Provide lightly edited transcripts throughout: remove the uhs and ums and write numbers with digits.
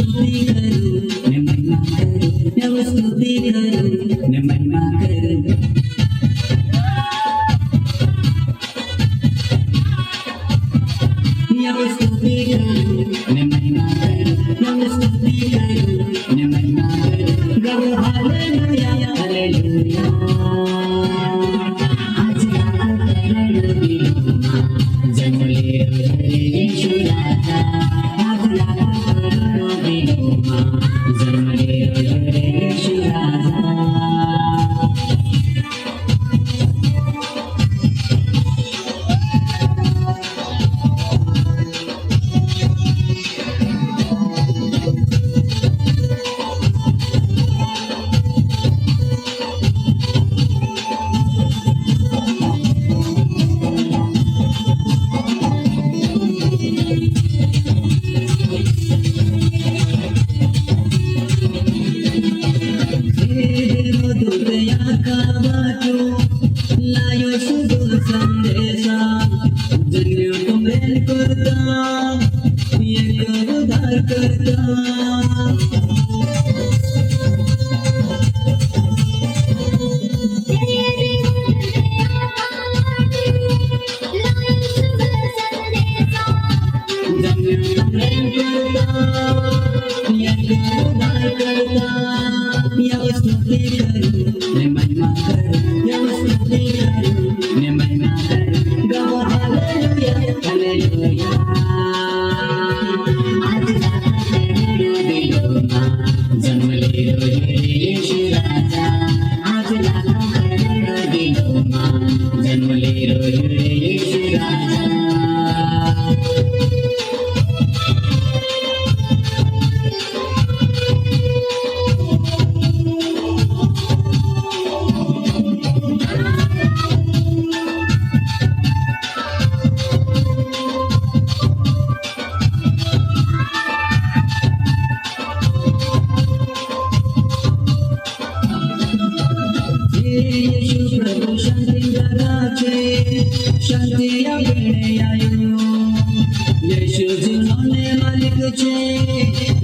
स्तुति करूं ने महिमा करूं यव स्तुति करूं ने महिमा करूं यव स्तुति करूं ने महिमा करूं यव स्तुति करूं ने महिमा करूं गाओ हालेलुया हालेलुया आज गाओ करो दिलों जन्मले रे यीशु राजा आज गाओ करो दिलों जन्मले रे यीशु राजा लायो शुभ संदेशा जन्म को मेल करता ये उद्धार करता यव स्तुति करूं ने महिमा करूं यव स्तुति करूं ने महिमा करूं गाओ हालेलुया हालेलुया आज गाओ करो दिलों जन्मले रे यीशु राजा आज गाओ करो दिलों जन्मले रे यीशु राजा यीशु प्रभु शांति दराचे शांति अपने आयो यीशु जीवने मालिक छे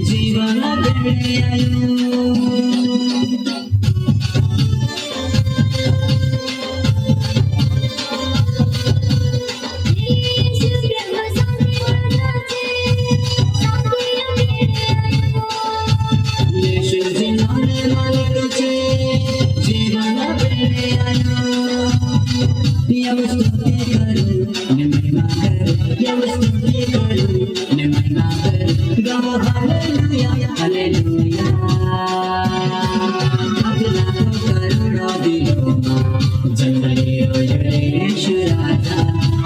जीवन अपने आयो यीशु जीवने मालिक छे जीवन अपने आयो यव स्तुति करूं ने महिमा करूं यव स्तुति करूं ने महिमा करूं गाओ हालेलुया हालेलुया आज लाखों करोड़ों दिलों जन्मले रे यीशु राजा